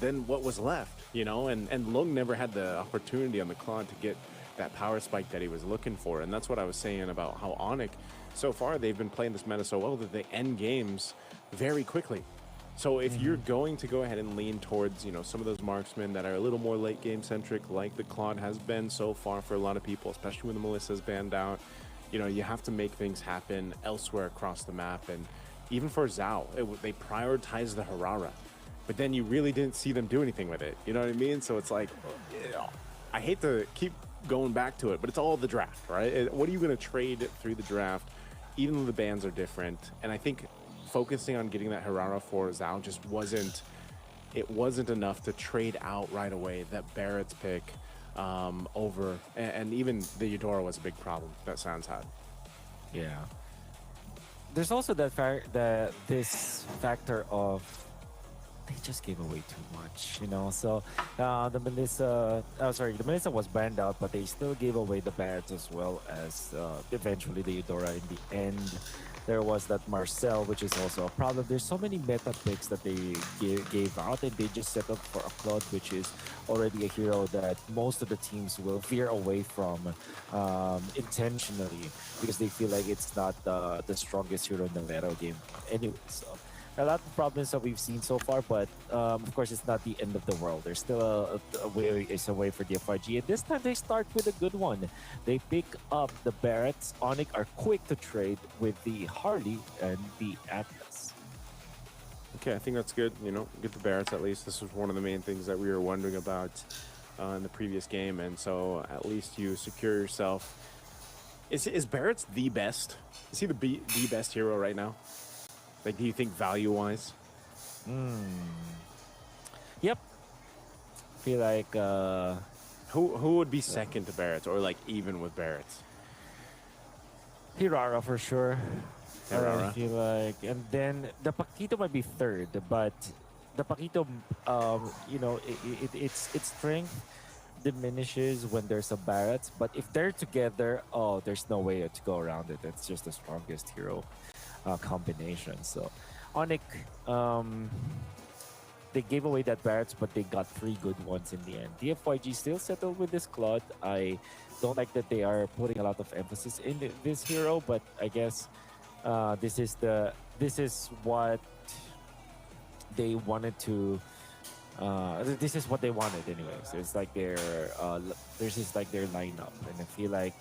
then what was left, you know? And Lung never had the opportunity on the Claude to get that power spike that he was looking for. And that's what I was saying about how Onic, so far, they've been playing this meta so well that they end games very quickly. So if you're going to go ahead and lean towards, you know, some of those marksmen that are a little more late game centric, like the Claude has been so far for a lot of people, especially when the Melissa's banned out, you know, you have to make things happen elsewhere across the map. And even for Zhao, they prioritized the Harara, but then you really didn't see them do anything with it. You know what I mean? So it's like, I hate to keep going back to it, but it's all the draft, right? What are you going to trade through the draft, even though the bans are different? And I think focusing on getting that Harara for Zhao just wasn't enough to trade out right away that Barrett's pick over, and even the Eudora was a big problem that Sans had. Yeah. There's also this factor of they just gave away too much, you know. So the Melissa was banned out, but they still gave away the Barretts as well as eventually the Eudora in the end. There was that Marcel, which is also a problem. There's so many meta picks that they gave out, and they just settled for a Claude, which is already a hero that most of the teams will veer away from intentionally because they feel like it's not the strongest hero in the meta game anyway. So a lot of problems that we've seen so far, but of course it's not the end of the world. There's still a way for the FRG, and this time they start with a good one. They pick up the Barretts. Onic are quick to trade with the Harley and the Atlas. Okay, I think that's good. You know, get the Barretts at least. This was one of the main things that we were wondering about in the previous game, and so at least you secure yourself. Is Barrett's the best? Is he the best hero right now? Like, do you think value-wise? Yep. Feel like who would be second to Barrett's, or like even with Barrett's? Hirara for sure. Hirara. I feel like, and then the Paquito might be third, but the Paquito, you know, its strength diminishes when there's a Barrett's, but if they're together, oh, there's no way to go around it. It's just the strongest hero combination. So Onic, they gave away that Barrett's, but they got 3 good ones in the end. DFYG still settled with this Claude. I don't like that they are putting a lot of emphasis in this hero, but I guess this is what they wanted to. This is what they wanted, anyways. It's like their this is like their lineup, and I feel like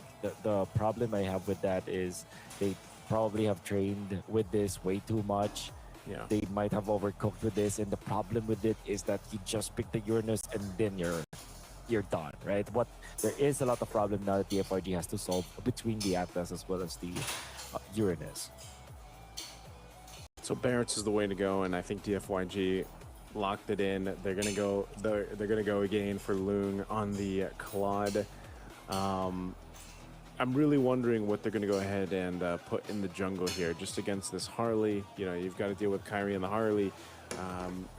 the problem I have with that is they probably have trained with this way too much. Yeah. They might have overcooked with this, and the problem with it is that you just pick the Uranus and then you're done, right? What there is a lot of problem now that the FRG has to solve between the Atlas as well as the Uranus. So Barrett's is the way to go, and I think DFYG locked it in. They're gonna go. They're gonna go again for Lung on the Claude. I'm really wondering what they're going to go ahead and put in the jungle here, just against this Harley. You know, you've got to deal with Kairi and the Harley,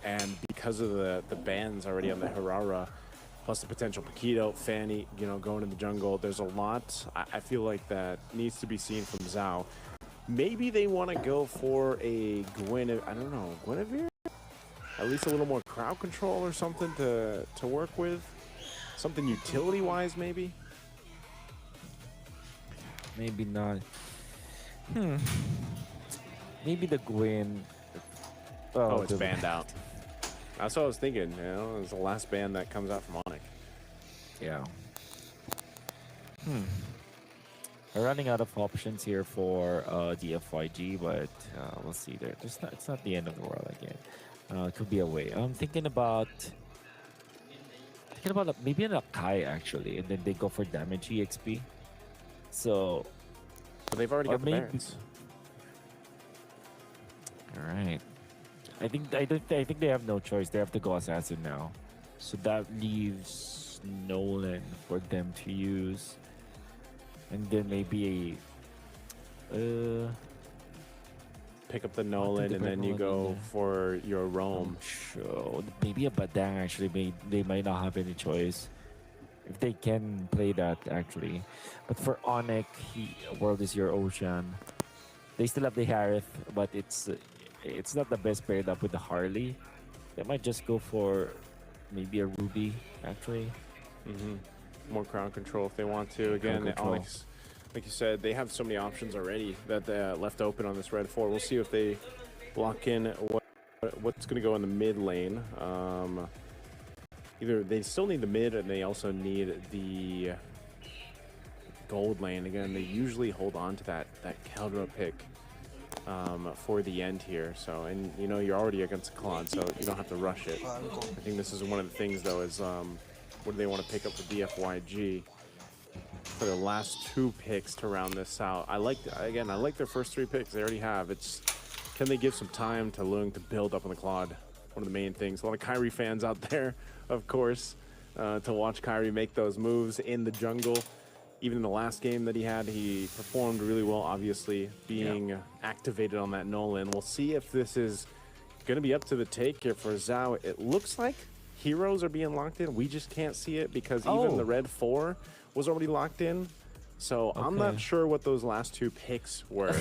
and because of the bans already on the Harara, plus the potential Paquito, Fanny, you know, going in the jungle, there's a lot. I feel like that needs to be seen from Zhao. Maybe they want to go for a Guinevere? At least a little more crowd control or something to work with. Something utility-wise, maybe. Maybe not. Maybe the Gwen. Oh, it's banned out. That's what I was thinking. You know, it's the last ban that comes out from Onic. Yeah. We're running out of options here for DFYG, but we'll see. It's not the end of the world again. It could be a way. I'm thinking about maybe an Akai actually, and then they go for damage EXP. So, but they've already got the Barretts. All right. I think they have no choice. They have to go assassin now. So that leaves Nolan for them to use, and then maybe pick up the Nolan, and then you go for your Roam. Sure. Maybe a Badang actually. They might not have any choice. If they can play that, actually. But for Onic, World is your ocean. They still have the Harith, but it's not the best paired up with the Harley. They might just go for maybe a Ruby actually. Hmm. More crowd control if they want to. Again, control. Onyx, like you said, they have so many options already that they left open on this red 4. We'll see if they lock in what's going to go in the mid lane. Either they still need the mid and they also need the gold lane. Again, they usually hold on to that Keldra pick for the end here. So, and you know, you're already against Claude, so you don't have to rush it. I think this is one of the things though is what do they want to pick up for DFYG for their last 2 picks to round this out. I like their first 3 picks they already have. It's can they give some time to Lung to build up on the Claude? One of the main things. A lot of Kyrie fans out there, of course, to watch Kyrie make those moves in the jungle. Even in the last game that he had, he performed really well, obviously, being activated on that Nolan. We'll see if this is going to be up to the take here for Zhao. It looks like heroes are being locked in. We just can't see it because even the red 4 was already locked in. So I'm not sure what those last 2 picks were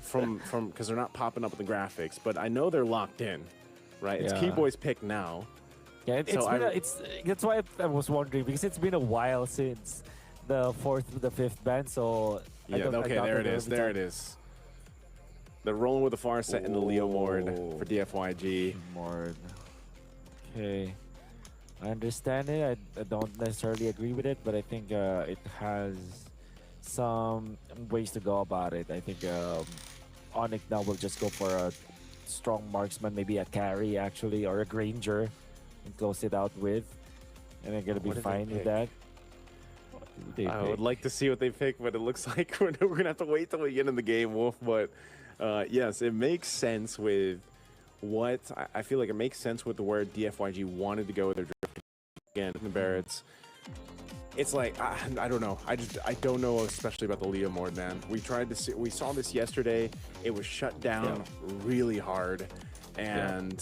from because they're not popping up in the graphics, but I know they're locked in, right? It's Keyboy's pick now. Yeah, that's why I was wondering because it's been a while since the 4th to the 5th ban. So yeah, okay, there it is. There it is. They're rolling with the Farset and the Leo Mord for DFYG. Mord. Okay. I understand it. I don't necessarily agree with it, but I think it has some ways to go about it. I think Onyx now will just go for a strong marksman, maybe a carry actually, or a Granger, and close it out with. And they're going to be fine with that. I would like to see what they pick, but it looks like we're going to have to wait till we get in the game, Wolf. But yes, it makes sense with what I feel like it makes sense with where DFYG wanted to go with their drift again in the Barretts. It's like I don't know. I don't know, especially about the Leo Mord, man. We saw this yesterday. It was shut down really hard, and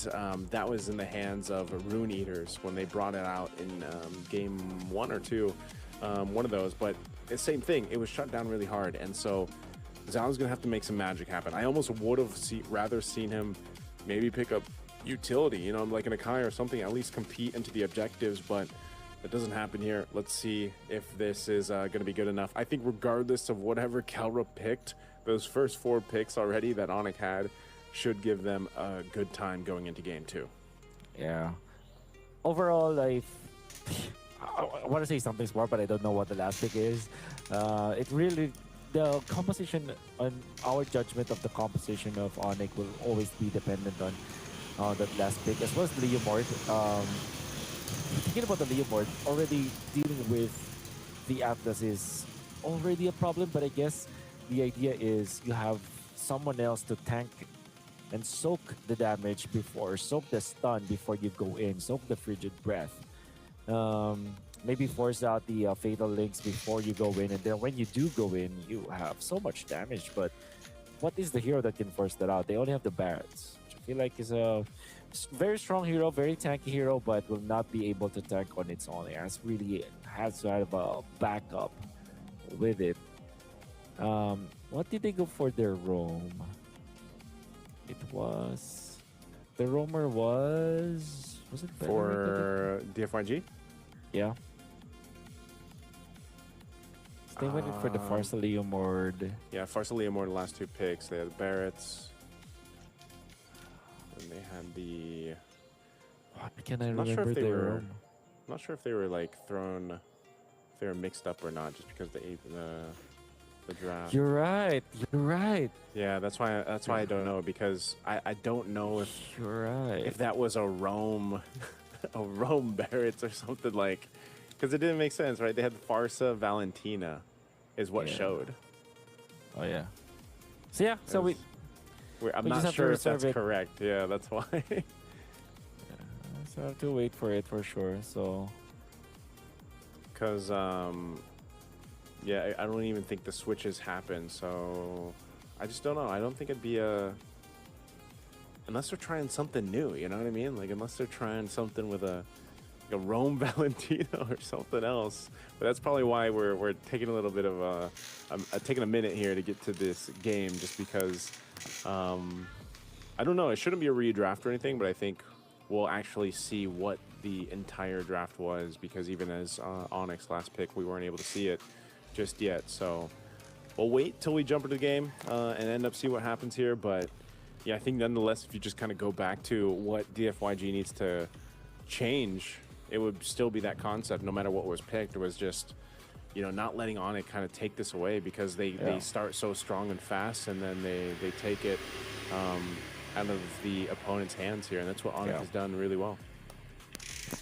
that was in the hands of Rune Eaters when they brought it out in game 1 or 2, one of those. But the same thing. It was shut down really hard, and so Zhao's gonna have to make some magic happen. I almost would have rather seen him maybe pick up utility, you know, like an Akai or something, at least compete into the objectives, but that doesn't happen here. Let's see if this is going to be good enough. I think regardless of whatever Kelra picked, those first 4 picks already that Onyx had should give them a good time going into game 2. Yeah. Overall, I want to say something smart, but I don't know what the last pick is. It really, the composition, on our judgment of the composition of Onyx will always be dependent on that last pick, as well as Leo Mord. Thinking about the Leo Mord, already dealing with the Atlas is already a problem, but I guess the idea is you have someone else to tank and soak the damage before, soak the stun before you go in, soak the frigid breath. Maybe force out the fatal links before you go in, and then when you do go in, you have so much damage. But what is the hero that can force that out? They only have the Barretts, which I feel like is a very strong hero, very tanky hero, but will not be able to tank on its own. It has to have a backup with it. What did they go for their roam? It was the roamer was it for DFYG? Yeah. They went in for the Pharsa Mord. Yeah, Pharsa Mord, the last 2 picks. They had the Barretts. And they had the... Can I remember their roam? I'm not sure if they were like thrown... If they were mixed up or not, just because the draft. You're right. You're right. Yeah, that's why I don't know, because I don't know if... You're right. If that was a roam... a roam Barretts or something like... Because it didn't make sense, right? They had Pharsa Valentina is what showed. Oh, yeah. So, yeah. So I'm not sure if that's correct. Yeah, that's why. So I have to wait for it for sure. So... Because, yeah, I don't even think the switches happen. So I just don't know. I don't think it'd be unless they're trying something new, you know what I mean? Like, unless they're trying something with a Rome Valentina or something else. But that's probably why we're taking a little bit of taking a minute here to get to this game, just because I don't know. It shouldn't be a redraft or anything, but I think we'll actually see what the entire draft was, because even as Onyx last pick, we weren't able to see it just yet. So we'll wait till we jump into the game and end up see what happens here. But yeah, I think nonetheless, if you just kind of go back to what DFYG needs to change, it would still be that concept. No matter what was picked, it was just, you know, not letting Onyx kind of take this away, because they start so strong and fast, and then they take it out of the opponent's hands here, and that's what Onyx has done really well.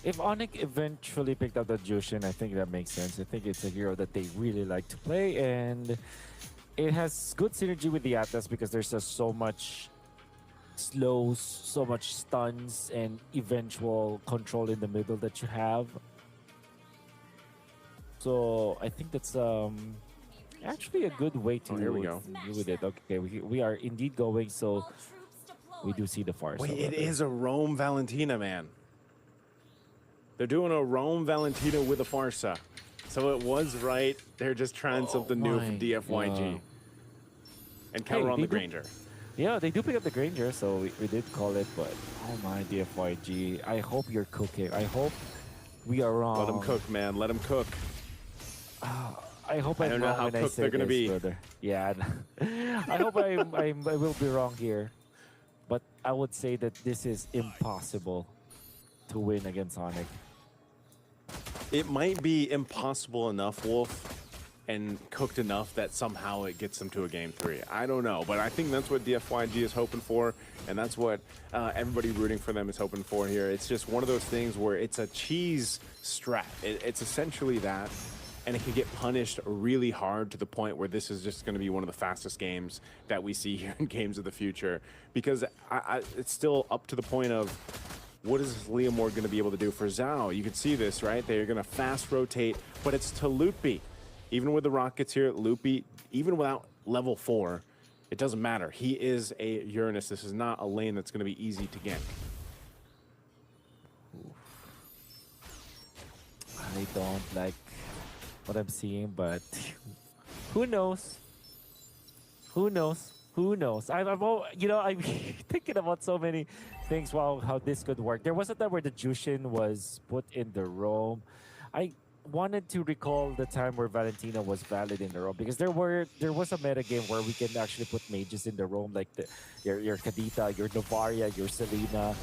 If Onyx eventually picked up the Jushin, I think that makes sense. I think it's a hero that they really like to play, and it has good synergy with the Atlas because there's just so much slows, so much stuns, and eventual control in the middle that you have. So I think that's actually a good way to here we go. deal with it. Okay, we are indeed going, so we do see the Farsa. Wait, it is a Roam Valentina, man. They're doing a Roam Valentina with a Farsa. So it was right. They're just trying something new from DFYG. And counter on the Granger. Yeah, they do pick up the Granger, so we did call it, but oh my, DFYG. I hope you're cooking. I hope we are wrong. Let them cook, man. Let them cook. I hope I'm don't know wrong how when I cooked say they're gonna this, be. brother. Yeah, I hope I will be wrong here, but I would say that this is impossible to win against Sonic. It might be impossible enough, Wolf, and cooked enough that somehow it gets them to a game 3. I don't know, but I think that's what DFYG is hoping for, and that's what everybody rooting for them is hoping for here. It's just one of those things where it's a cheese strat. It's essentially that, and it can get punished really hard to the point where this is just going to be one of the fastest games that we see here in Games of the Future, because it's still up to the point of, what is Leomord going to be able to do for Zhao? You can see this, right? They're going to fast rotate, but it's to Loopy. Even with the Rockets here, Loopy, even without level 4, it doesn't matter. He is a Uranus. This is not a lane that's going to be easy to gank. I don't like what I'm seeing, but who knows? Who knows? Who knows? You know, I'm thinking about so many things. Wow, how this could work. There was a time where the Jushin was put in the Roam. I wanted to recall the time where Valentina was valid in the Roam, because there was a meta game where we can actually put mages in the Roam, like your Kadita, your Novaria, your Selena,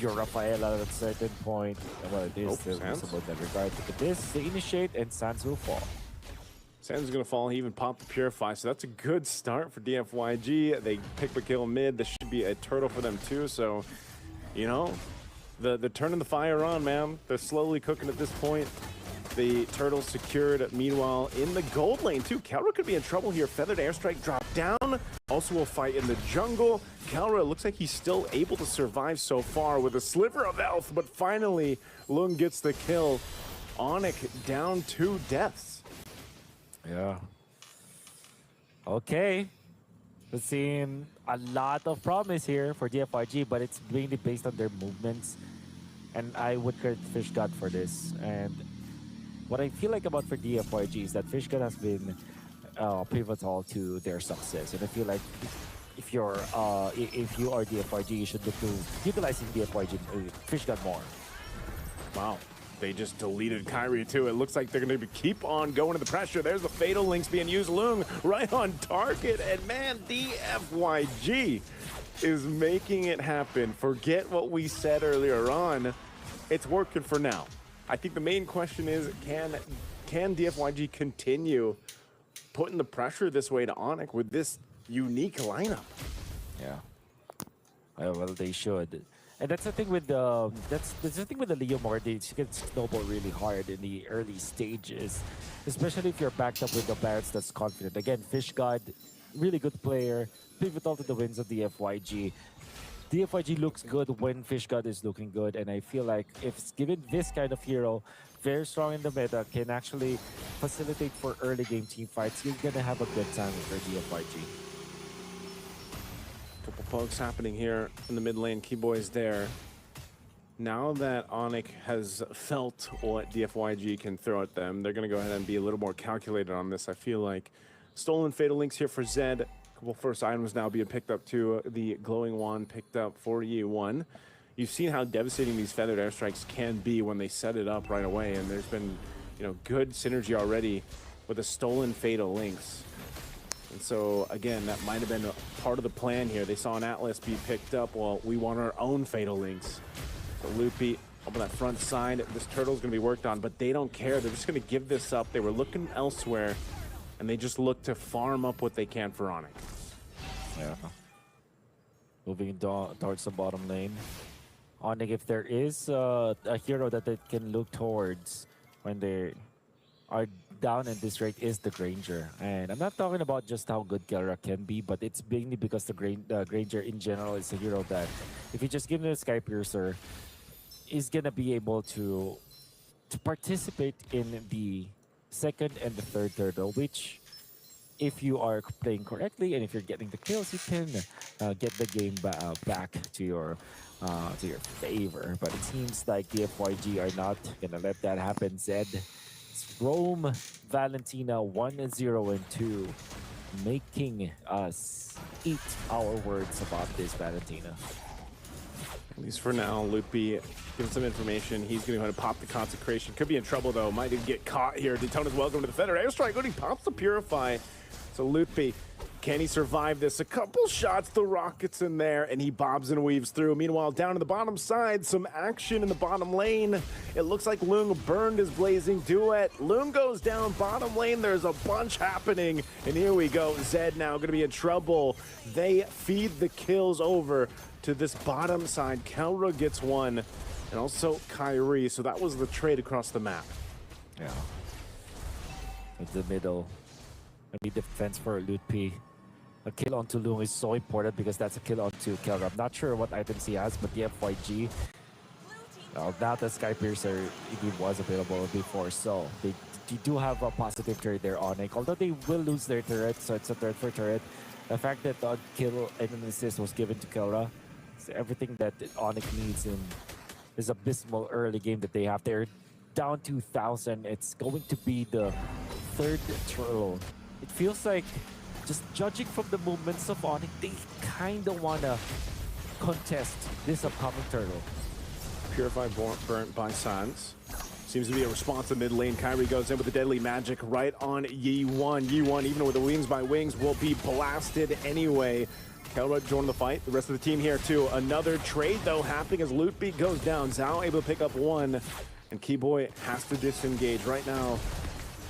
your Rafaela at a certain point. Well, it is reasonable in that regard. Look at this, they initiate and Sans will fall. Sans is going to fall. He even popped the Purify, so that's a good start for DFYG. They pick the kill mid. This should be a turtle for them too, so, you know, they're turning the fire on, man. They're slowly cooking at this point. The turtle secured. Meanwhile, in the gold lane too, Kalra could be in trouble here. Feathered Airstrike dropped down. Also will fight in the jungle. Kalra looks like he's still able to survive so far with a sliver of health, but finally, Lung gets the kill. Onyx down 2 deaths. Yeah. Okay. We're seeing a lot of promise here for DFYG, but it's mainly based on their movements. And I would credit Fishgod for this. And what I feel like about for DFYG is that Fishgod has been pivotal to their success. And I feel like if you are DFYG, you should look to utilizing DFYG Fishgod more. Wow. They just deleted Kyrie too. It looks like they're going to keep on going to the pressure. There's the Fatal Links being used. Lung right on target. And man, DFYG is making it happen. Forget what we said earlier on. It's working for now. I think the main question is, can DFYG continue putting the pressure this way to Onyx with this unique lineup? Yeah. Well, they should. And that's the thing with the Leomord. They can snowball really hard in the early stages, especially if you're backed up with the Barretts that's confident. Again, Fishgod, really good player, pivotal to the wins of DFYG. DFYG looks good when Fishgod is looking good, and I feel like if it's given this kind of hero, very strong in the meta, can actually facilitate for early game team fights, you're gonna have a good time with your DFYG. Couple pokes happening here in the mid lane. Keyboy's there. Now that Onyx has felt what DFYG can throw at them, they're going to go ahead and be a little more calculated on this. I feel like stolen Fatal Links here for Zed. A couple first items now being picked up too. The Glowing Wand picked up for Yi1. you've seen how devastating these feathered airstrikes can be when they set it up right away, and there's been, good synergy already with a stolen Fatal Lynx. And so, again, that might have been a part of the plan here. They saw an Atlas be picked up. Well, we want our own Fatal Lynx. So Loopy up on that front side. This turtle's going to be worked on, but they don't care. They're just going to give this up. They were looking elsewhere, and they just look to farm up what they can for Onyx. Yeah. Moving towards the bottom lane. Onyx, if there is a hero that they can look towards when they are down in this rate, is the Granger. And I'm not talking about just how good Kelra can be, but it's mainly because the Granger in general is a hero that if you just give him a Sky Piercer, is gonna be able to participate in the second and the third turtle, which if you are playing correctly and if you're getting the kills, you can get the game back to your favor. But it seems like the FYG are not gonna let that happen. Zed, Rome, Valentina 1-0-2, making us eat our words about this Valentina. At least for now, Loopy gives some information. He's going to go ahead and pop the Consecration. Could be in trouble, though. Might even get caught here. Daytona's welcome to the Feather Airstrike. He pops the Purify. So Loopy, can he survive this? A couple shots, the rockets in there, and he bobs and weaves through. Meanwhile, down to the bottom side, some action in the bottom lane. It looks like Lung burned his Blazing Duet. Lung goes down bottom lane. There's a bunch happening, and here we go. Zed now going to be in trouble. They feed the kills over to this bottom side. Kelra gets one, and also Kyrie. So that was the trade across the map. Yeah. In the middle. Maybe defense for Loopy. A kill onto Lung is so important because that's a kill onto Kelra. I'm not sure what items he has, but the FYG, now the Sky Piercer indeed was available before, so they do have a positive trade there on it. Although they will lose their turret, so it's a threat for turret. The fact that the kill and an assist was given to Kelra, so everything that Onyx needs in this abysmal early game that they have. They're down 2,000. It's going to be the third turtle. It feels like, just judging from the movements of Onyx, they kind of want to contest this upcoming turtle. Purify burnt by Sans. Seems to be a response in mid lane. Kyrie goes in with the deadly magic right on Yi1. Yi1, even with the wings by wings, will be blasted anyway. Kelra joined the fight. The rest of the team here too. Another trade though happening as Lootbeat goes down. Zhao able to pick up one, and Keyboy has to disengage right now.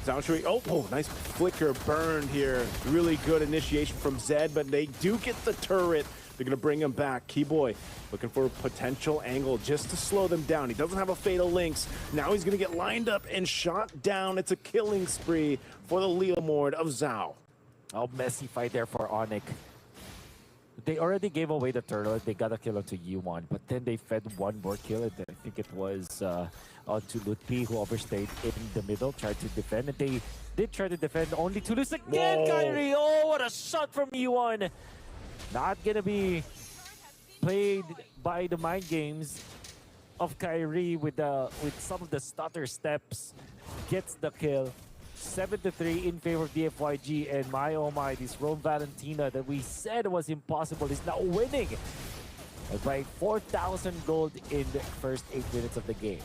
Zhao Shui, oh, nice flicker burned here. Really good initiation from Zed, but they do get the turret. They're gonna bring him back. Keyboy looking for a potential angle just to slow them down. He doesn't have a Fatal Lynx. Now he's gonna get lined up and shot down. It's a killing spree for the Leomord of Zhao. Oh, messy fight there for Onyx. They already gave away the turtle. They got a kill onto Yi1, but then they fed one more kill. And I think it was onto Lutpi, who overstayed in the middle, tried to defend. And they did try to defend, only to lose again. Whoa. Kyrie, oh, what a shot from Yi1. Not gonna be played by the mind games of Kyrie with some of the stutter steps. Gets the kill. 7-3 in favor of the FYG, and my oh my, this Rome Valentina that we said was impossible is now winning by 4,000 gold in the first 8 minutes of the game.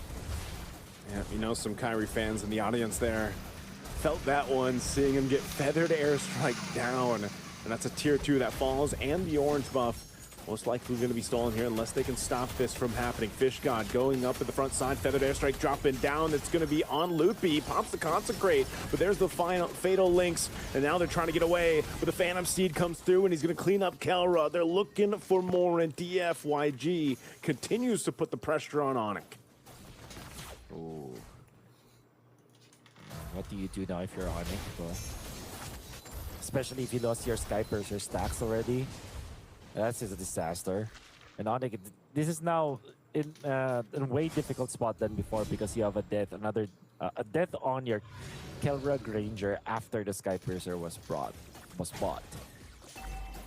Yeah, you know, some Kyrie fans in the audience there felt that one, seeing him get feathered airstrike down. And that's a tier 2 that falls, and the orange buff most likely going to be stolen here unless they can stop this from happening. Fish God going up at the front side, feathered airstrike dropping down. It's going to be on Loopy. He pops the Consecrate, but there's the final Fatal Lynx, and now they're trying to get away. But the Phantom Seed comes through, and he's going to clean up Kelra. They're looking for more, and DFYG continues to put the pressure on Onyx. Ooh. What do you do now if you're Onyx, bro? Especially if you lost your Skypers or stacks already. That's just a disaster. And Onyx, this is now in a way difficult spot than before because you have a death, a death on your Kelra Granger after the Skypiercer was bought.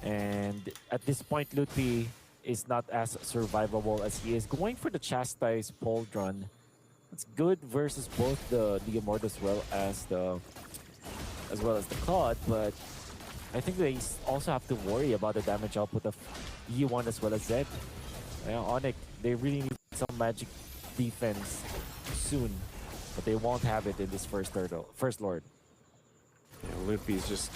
And at this point, Lutpi is not as survivable as he is. Going for the Chastise Pauldron. It's good versus both the Leomord as well as the Claude, but I think they also have to worry about the damage output of Yi1 as well as Zed. Onyx They really need some magic defense soon, but they won't have it in this first Lord. Yeah, Loopy's just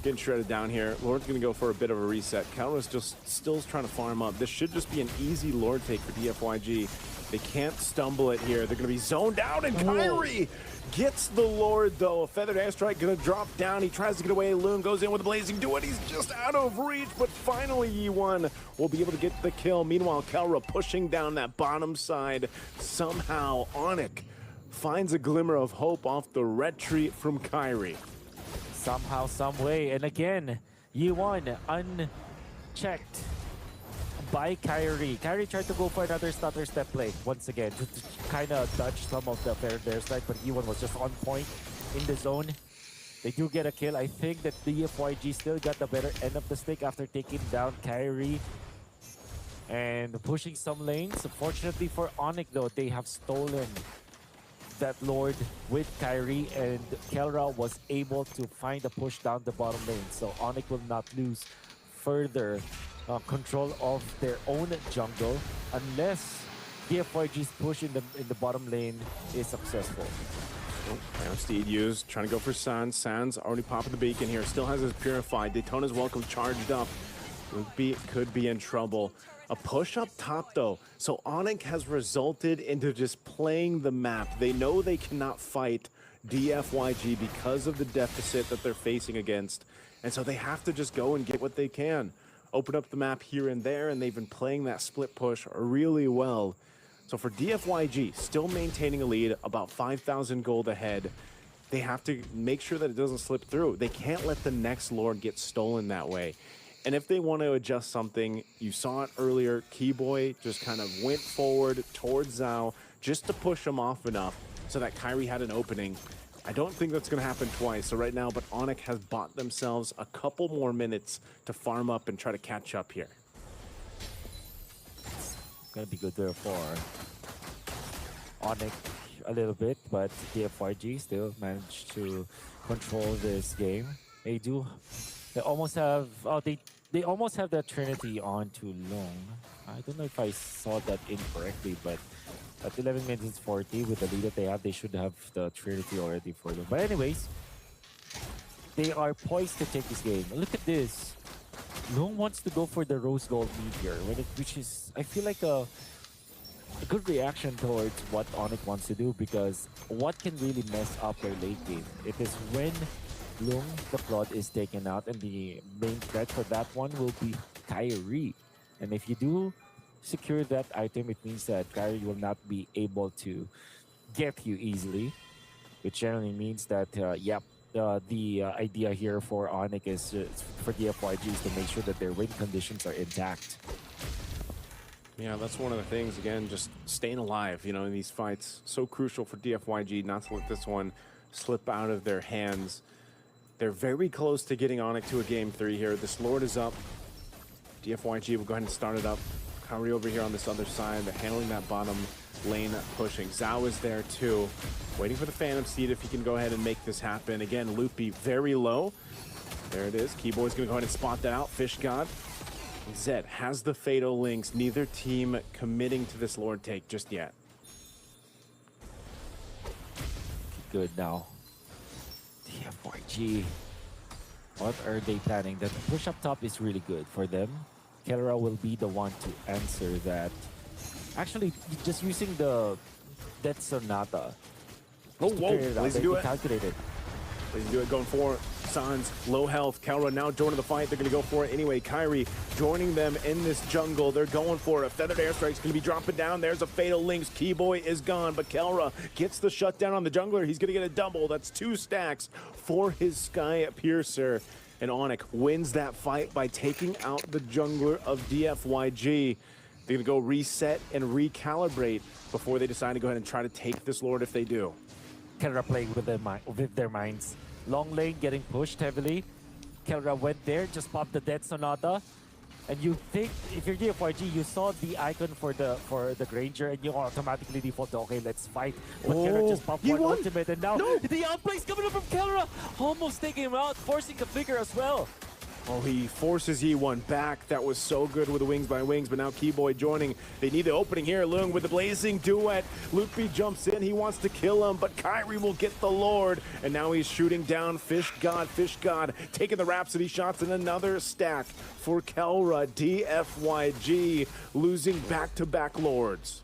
getting shredded down here. Lord's going to go for a bit of a reset. Kalra's just still trying to farm up. This should just be an easy Lord take for DFYG. They can't stumble it here. They're going to be zoned out, and Kairi gets the Lord, though. A Feathered Airstrike going to drop down. He tries to get away. Loon goes in with a Blazing Duet. He's just out of reach, but finally Yi1 will be able to get the kill. Meanwhile, Kalra pushing down that bottom side. Somehow, Onyx finds a glimmer of hope off the retreat from Kairi. Somehow, some way, and again, Yi1 unchecked by Kairi. Kairi tried to go for another stutter step play once again to kind of dodge some of the fair strike, but Yi1 was just on point in the zone. They do get a kill. I think that DFYG still got the better end of the stick after taking down Kairi and pushing some lanes. Fortunately for Onyx, though, they have stolen that Lord with Kairi, and Kelra was able to find a push down the bottom lane. So Onyx will not lose further control of their own jungle unless DFYG's push in the bottom lane is successful. Now Steed used, trying to go for Sans. Sans already popping the beacon here, still has his Purified. Daytona's Welcome charged up. Could be in trouble. A push up top though, so Onyx has resulted into just playing the map. They know they cannot fight DFYG because of the deficit that they're facing against, and so they have to just go and get what they can. Open up the map here and there, and they've been playing that split push really well. So for DFYG, still maintaining a lead, about 5,000 gold ahead. They have to make sure that it doesn't slip through. They can't let the next Lord get stolen that way. And if they want to adjust something, you saw it earlier, Keyboy just kind of went forward towards Zhao just to push him off enough so that Kairi had an opening. I don't think that's going to happen twice. So right now, but Onyx has bought themselves a couple more minutes to farm up and try to catch up here. Gonna be good there for Onyx a little bit, but DFYG still managed to control this game. They almost have they almost have that Trinity on to Long. I don't know if I saw that incorrectly, but at 11 minutes 40 with the lead that they have, they should have the Trinity already for them. But anyways, they are poised to take this game. Look at this. Long wants to go for the Rose Gold Meteor, which is, I feel like a good reaction towards what Onyx wants to do, because what can really mess up their late game? It is when Lung, the Flood, is taken out, and the main threat for that one will be Kairi. And if you do secure that item, it means that Kairi will not be able to get you easily, which generally means that, the idea here for Onyx is for DFYG is to make sure that their win conditions are intact. Yeah, that's one of the things, again, just staying alive, you know, in these fights. So crucial for DFYG not to let this one slip out of their hands. They're very close to getting Onyx to a game 3 here. This Lord is up. DFYG will go ahead and start it up. Kairi over here on this other side. They're handling that bottom lane pushing. Zhao is there too. Waiting for the Phantom Seed if he can go ahead and make this happen. Again, Loopy very low. There it is. Keyboy's gonna go ahead and spot that out. Fish God. Zed has the Fatal Links. Neither team committing to this Lord take just yet. Good now. DFYG. What are they planning? The push up top is really good for them. Kelra will be the one to answer that. Actually, just using the Death Sonata. Oh, whoa, Lazy Duet. Calculated. Lazy Duet going for Sans, low health. Kelra now joining the fight. They're going to go for it anyway. Kairi joining them in this jungle. They're going for it. A Feathered Airstrike's going to be dropping down. There's a Fatal Links. Keyboy is gone, but Kelra gets the shutdown on the jungler. He's going to get a double. That's 2 stacks for his Sky Piercer. And Onyx wins that fight by taking out the jungler of DFYG. They're going to go reset and recalibrate before they decide to go ahead and try to take this Lord if they do. Kelra playing with their minds. Long lane getting pushed heavily. Kelra went there, just popped the Death Sonata. And you think, if you're DFYG, you saw the icon for the Granger and you automatically default to, okay, let's fight. But Kelra just popped one ultimate, and now the outplay's coming up from Kelra! Almost taking him out, forcing the flicker as well. Oh, he forces Yi1 back. That was so good with the Wings by Wings, but now Keyboy joining. They need the opening here. Lung with the blazing duet. Lupi jumps in. He wants to kill him, but Kyrie will get the Lord. And now he's shooting down Fish God, taking the Rhapsody shots and another stack for Kelra. DFYG losing back-to-back Lords.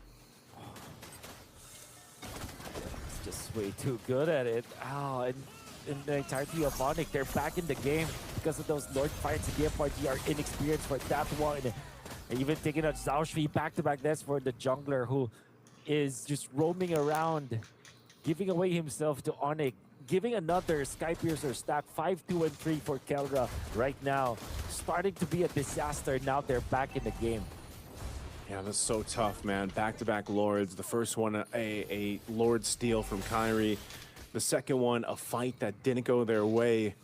It's just way too good at it. Oh, and in the entirety of Onyx, they're back in the game because of those Lord fights. The DFYG are inexperienced for that one. And even taking out Zhao Shui back-to-back deaths for the jungler who is just roaming around, giving away himself to Onyx, giving another Skypiercer stack 5, 2, and 3 for Kelra right now. Starting to be a disaster. Now they're back in the game. Yeah, that's so tough, man. Back-to-back Lords. The first one, a Lord steal from Kyrie. The second one, a fight that didn't go their way,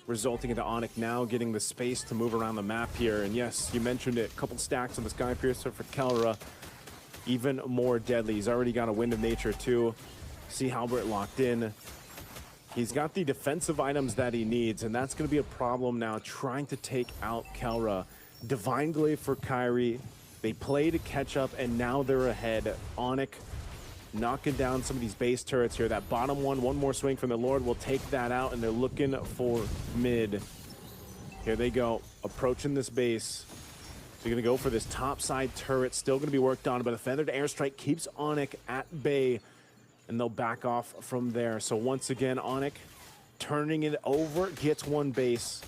resulting into Onyx now getting the space to move around the map here. And yes, you mentioned it, a couple stacks on the Skypiercer for Kelra. Even more deadly. He's already got a Wind of Nature too. See Halbert locked in. He's got the defensive items that he needs, and that's going to be a problem now, trying to take out Kelra. Divine Glaive for Kyrie. They play to catch up, and now they're ahead. Onyx knocking down some of these base turrets here. That bottom one more swing from the Lord will take that out, and they're looking for mid. Here they go, approaching this base. They're gonna go for this top side turret, still gonna be worked on, but a feathered airstrike keeps Onyx at bay, and they'll back off from there. So once again, Onyx turning it over, gets one base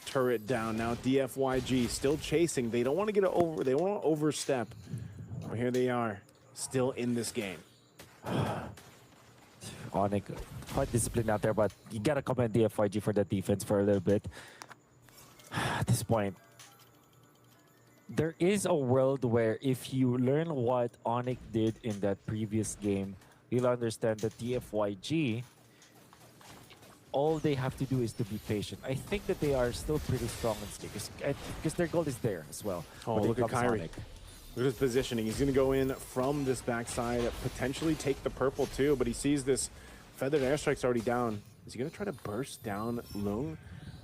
turret down. Now DFYG still chasing. They don't want to get it over, they don't want to overstep. But here they are, still in this game. Onyx, quite disciplined out there, but you gotta commend DFYG for the defense for a little bit. At this point, there is a world where if you learn what Onyx did in that previous game, you'll understand that DFYG, all they have to do is to be patient. I think that they are still pretty strong in stake because their goal is there as well. Oh, look at Kyrie. Look at his positioning. He's going to go in from this backside, potentially take the purple too, but he sees this feathered airstrike's already down. Is he going to try to burst down Lung?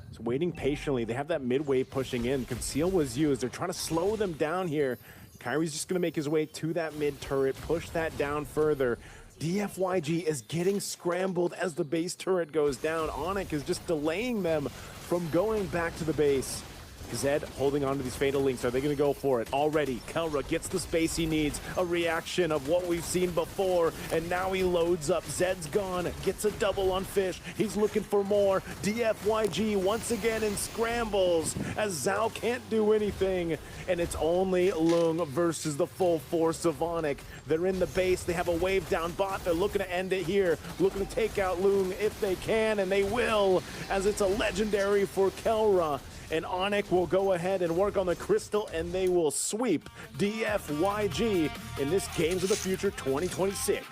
He's waiting patiently. They have that mid wave pushing in. Conceal was used. They're trying to slow them down here. Kyrie's just going to make his way to that mid turret, push that down further. DFYG is getting scrambled as the base turret goes down. Onyx is just delaying them from going back to the base. Zed holding on to these Fatal Links. Are they going to go for it? Already, Kelra gets the space he needs. A reaction of what we've seen before, and now he loads up. Zed's gone, gets a double on Fish. He's looking for more. DFYG once again in scrambles as Zhao can't do anything, and it's only Lung versus the full force of Onyx. They're in the base. They have a wave down bot. They're looking to end it here, looking to take out Lung if they can, and they will, as it's a legendary for Kelra. And Onyx will go ahead and work on the crystal, and they will sweep DFYG in this Games of the Future 2026.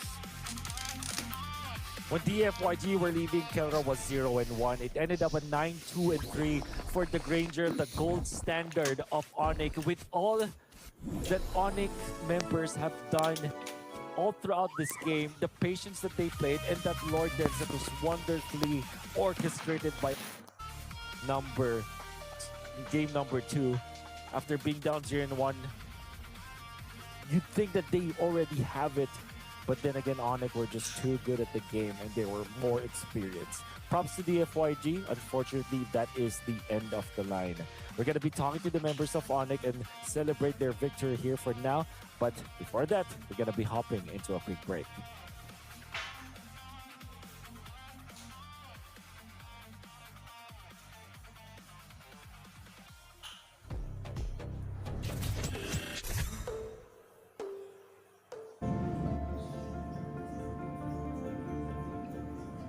When DFYG were leading, Kelra was 0-1. It ended up at 9-2-3 for the Granger, the gold standard of Onyx. With all that Onyx members have done all throughout this game, the patience that they played, and that Lord Dance that was wonderfully orchestrated by game number 2, after being down 0-1, you'd think that they already have it, but then again, Onyx were just too good at the game and they were more experienced. Props to DFYG. Unfortunately, that is the end of the line. We're going to be talking to the members of Onyx and celebrate their victory here for now, but before that, we're going to be hopping into a quick break.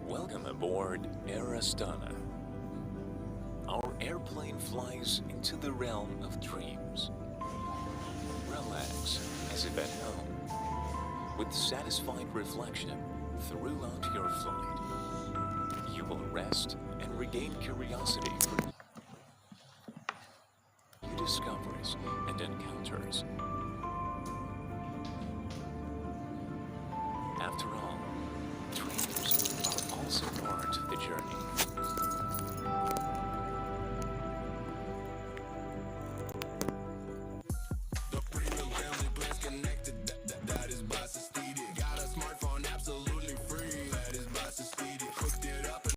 Welcome aboard Air Astana. Our airplane flies into the realm of dreams. Relax as if at home. With satisfied reflection throughout your flight, you will rest and regain curiosity for new discoveries and encounters.